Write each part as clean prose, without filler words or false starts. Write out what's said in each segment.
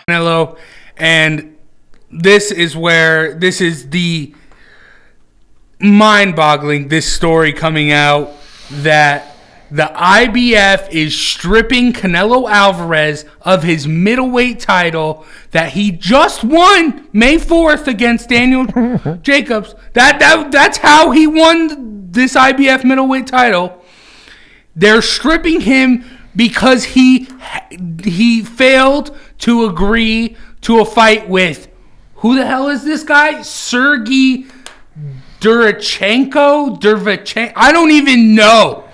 Canelo, and this is the mind-boggling, this story coming out that the IBF is stripping Canelo Alvarez of his middleweight title that he just won May 4th against Daniel Jacobs. That's how he won this IBF middleweight title. They're stripping him because he failed to agree to a fight with, who the hell is this guy? Sergey Derevchenko? I don't even know.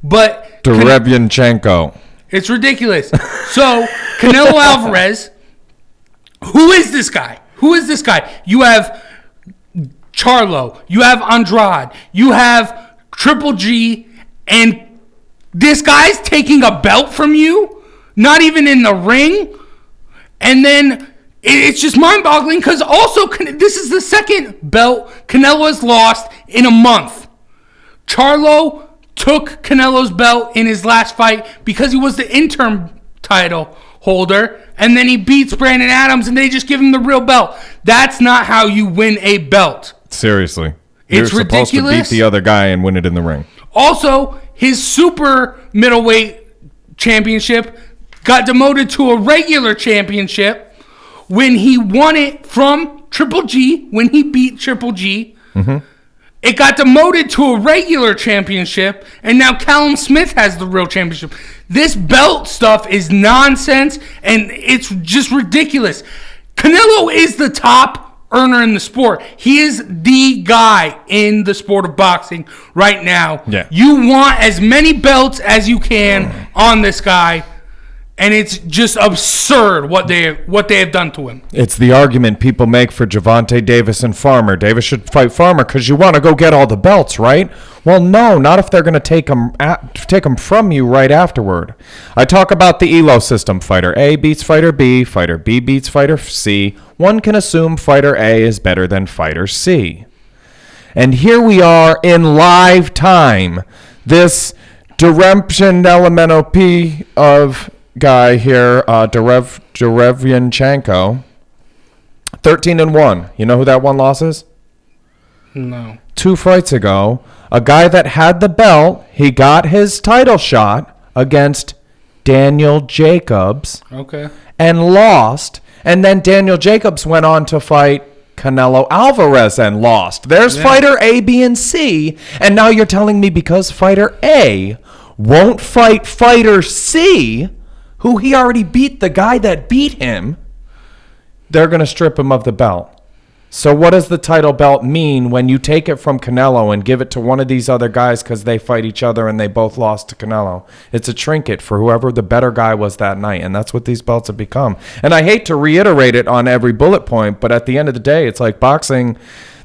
But Derevchenko. It's ridiculous. So, Canelo Alvarez, who is this guy? You have Charlo, you have Andrade, you have Triple G, and this guy's taking a belt from you, not even in the ring. And then it's just mind-boggling because also this is the second belt Canelo has lost in a month. Charlo took Canelo's belt in his last fight because he was the interim title holder, and then he beats Brandon Adams, and they just give him the real belt. That's not how you win a belt. Seriously. It's You're ridiculous. supposed to beat the other guy and win it in the ring. Also, his super middleweight championship got demoted to a regular championship when he won it from Triple G, when he beat Triple G. Mm-hmm. It got demoted to a regular championship, and now Callum Smith has the real championship. This belt stuff is nonsense, and it's just ridiculous. Canelo is the top earner in the sport. He is the guy in the sport of boxing right now. Yeah. You want as many belts as you can on this guy, and it's just absurd what they have done to him. It's the argument people make for Gervonta Davis and Farmer. Davis should fight Farmer because you want to go get all the belts, right? Well, no, not if they're going to take them from you right afterward. I talk about the ELO system. Fighter A beats Fighter B beats Fighter C. One can assume Fighter A is better than Fighter C. And here we are in live time. This Derevchenko Elemental P of guy here, Derevchenko, 13-1. You know who that one loss is? No. 2 fights ago, a guy that had the belt, he got his title shot against Daniel Jacobs. Okay. And lost. And then Daniel Jacobs went on to fight Canelo Alvarez and lost. There's fighter A, B, and C. And now you're telling me because fighter A won't fight fighter C, who he already beat, the guy that beat him, they're going to strip him of the belt. So what does the title belt mean when you take it from Canelo and give it to one of these other guys because they fight each other and they both lost to Canelo? It's a trinket for whoever the better guy was that night, and that's what these belts have become. And I hate to reiterate it on every bullet point, but at the end of the day, it's like boxing.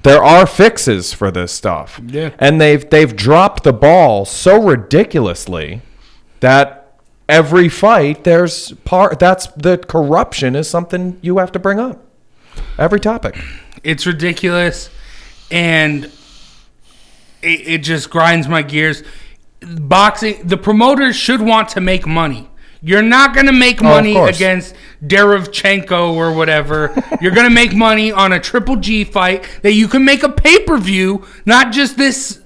There are fixes for this stuff. Yeah. And they've dropped the ball so ridiculously that every fight, that's the corruption is something you have to bring up. Every topic. It's ridiculous, and it just grinds my gears. Boxing, the promoters should want to make money. You're not going to make money against Derevchenko or whatever. You're going to make money on a Triple G fight that you can make a pay-per-view, not just this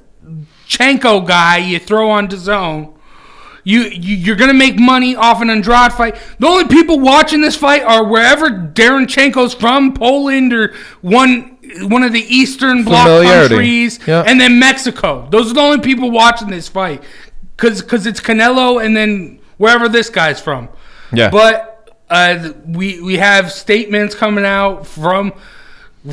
Chenko guy you throw on DAZN. You're going to make money off an Andrade fight. The only people watching this fight are wherever Derevchenko's from, Poland or one of the Eastern Bloc countries, and then Mexico. Those are the only people watching this fight because it's Canelo and then wherever this guy's from. Yeah. But we have statements coming out from,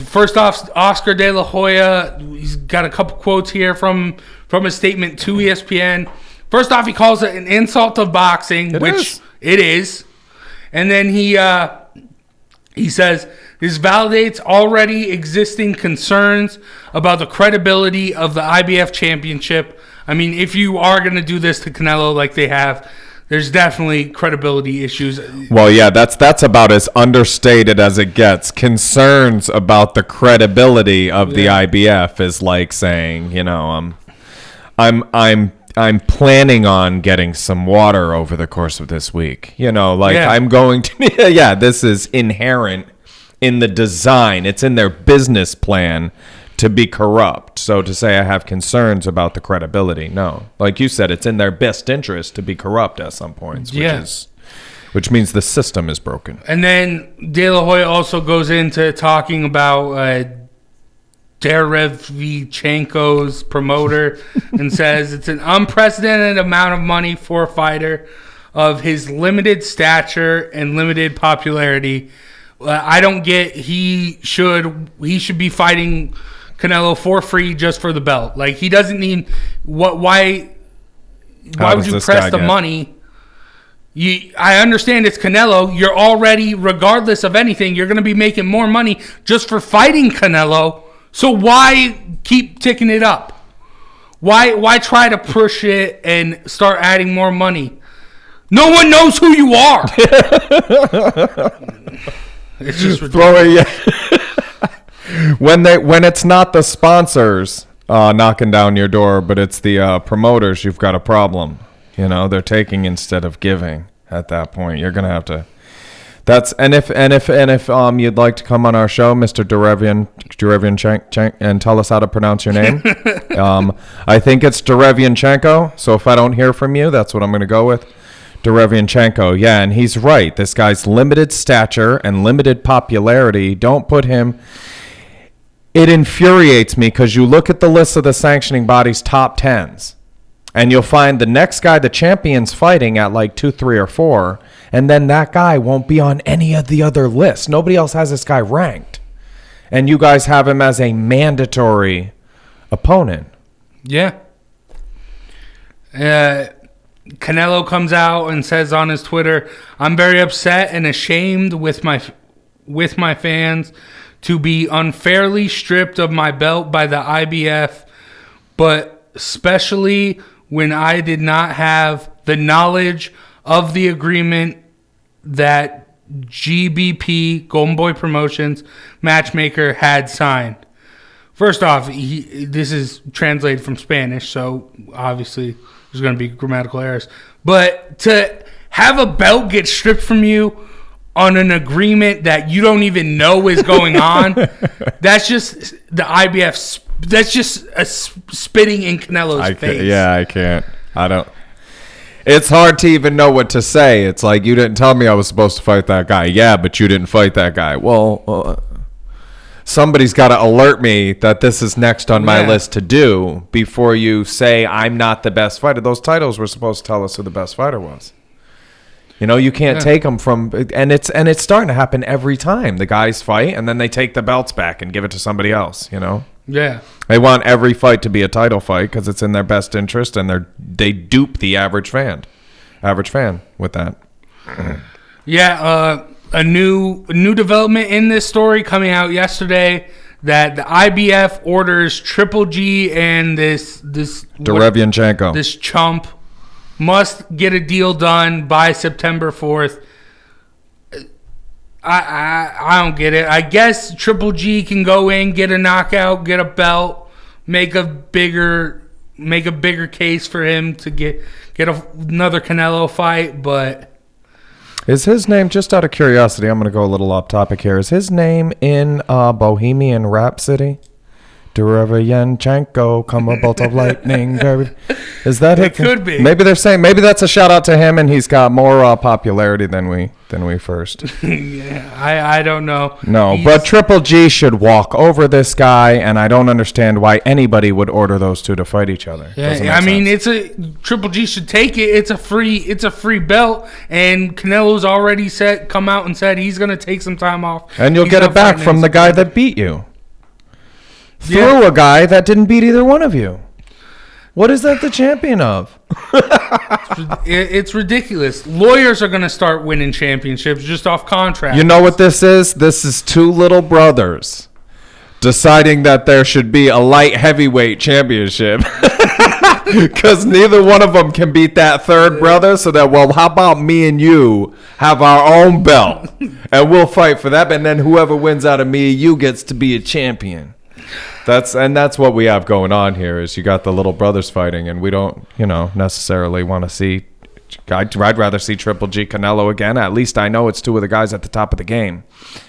first off, Oscar De La Hoya. He's got a couple quotes here from a statement to ESPN. First off, he calls it an insult to boxing, which it is. And then he says, this validates already existing concerns about the credibility of the IBF championship. I mean, if you are going to do this to Canelo like they have, there's definitely credibility issues. Well, yeah, that's about as understated as it gets. Concerns about the credibility of the IBF is like saying, I'm I'm planning on getting some water over the course of this week. I'm going to. This is inherent in the design. It's in their business plan to be corrupt. So to say I have concerns about the credibility, no. Like you said, it's in their best interest to be corrupt at some points, which means the system is broken. And then De La Hoya also goes into talking about Derevchenko's promoter and says it's an unprecedented amount of money for a fighter of his limited stature and limited popularity. I don't get he should be fighting Canelo for free just for the belt. Like, he doesn't need why would you press the money? I understand it's Canelo. You're already, regardless of anything, you're going to be making more money just for fighting Canelo. So why keep ticking it up? Why try to push it and start adding more money? No one knows who you are. It's just ridiculous. When it's not the sponsors knocking down your door, but it's the promoters, you've got a problem. They're taking instead of giving. At that point, you're gonna have to. If you'd like to come on our show, Mr. Derevchenko, and tell us how to pronounce your name. I think it's Derevchenko. So if I don't hear from you, that's what I'm gonna go with. Derevchenko, yeah, and he's right. This guy's limited stature and limited popularity don't put him. It infuriates me because you look at the list of the sanctioning body's top 10s, and you'll find the next guy the champion's fighting at like 2, 3, or 4, and then that guy won't be on any of the other lists. Nobody else has this guy ranked, and you guys have him as a mandatory opponent. Yeah. Canelo comes out and says on his Twitter, "I'm very upset and ashamed with my fans to be unfairly stripped of my belt by the IBF, but especially when I did not have the knowledge of the agreement that GBP, Golden Boy Promotions, matchmaker had signed." First off, this is translated from Spanish, so obviously there's going to be grammatical errors. But to have a belt get stripped from you on an agreement that you don't even know is going on, that's just the IBF. That's just a spitting in Canelo's face. I can't. I don't. It's hard to even know what to say. It's like, you didn't tell me I was supposed to fight that guy. Yeah, but you didn't fight that guy. Well, somebody's got to alert me that this is next on my list to do before you say I'm not the best fighter. Those titles were supposed to tell us who the best fighter was. You can't take them from, and it's starting to happen every time. The guys fight, and then they take the belts back and give it to somebody else. Yeah. They want every fight to be a title fight because it's in their best interest, and they dupe the average fan with that. Yeah. A new development in this story coming out yesterday, that the IBF orders Triple G and this Derevchenko, this chump, must get a deal done by September 4th. I don't get it. I guess Triple G can go in, get a knockout, get a belt, make a bigger case for him to get another Canelo fight. But is his name, just out of curiosity, I'm going to go a little off topic here, is his name in Bohemian Rhapsody? Derevchenko, come a bolt of lightning. Is that it? Could be. Maybe they're saying, maybe that's a shout out to him, and he's got more popularity than we first. Yeah, I don't know. No, but Triple G should walk over this guy, and I don't understand why anybody would order those two to fight each other. Yeah, I mean, Triple G should take it. It's a free belt, and Canelo's already come out and said he's going to take some time off, and you'll get it back from the guy that beat you. Through a guy that didn't beat either one of you. What is that the champion of? It's ridiculous. Lawyers are going to start winning championships just off contract. You know what this is? This is two little brothers deciding that there should be a light heavyweight championship. Because neither one of them can beat that third brother. So that, well, how about me and you have our own belt? And we'll fight for that. And then whoever wins out of me and you gets to be a champion. That's what we have going on here. Is you got the little brothers fighting, and we don't necessarily want to see. I'd rather see Triple G Canelo again. At least I know it's two of the guys at the top of the game,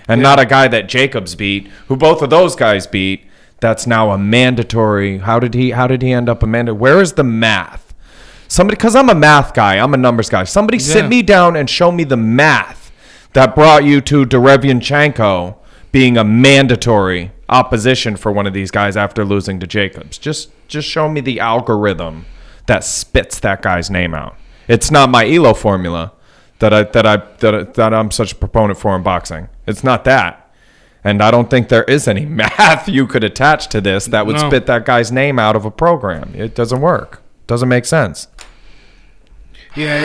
and not a guy that Jacobs beat, who both of those guys beat. That's now a mandatory. How did he end up a mandatory? Where is the math? Somebody, because I'm a math guy, I'm a numbers guy. Somebody sit me down and show me the math that brought you to Derevianchenko being a mandatory opposition for one of these guys after losing to Jacobs. Just show me the algorithm that spits that guy's name out. It's not my ELO formula that I'm such a proponent for in boxing. It's not that. And I don't think there is any math you could attach to this that would spit that guy's name out of a program. It doesn't work. Doesn't make sense. Yeah,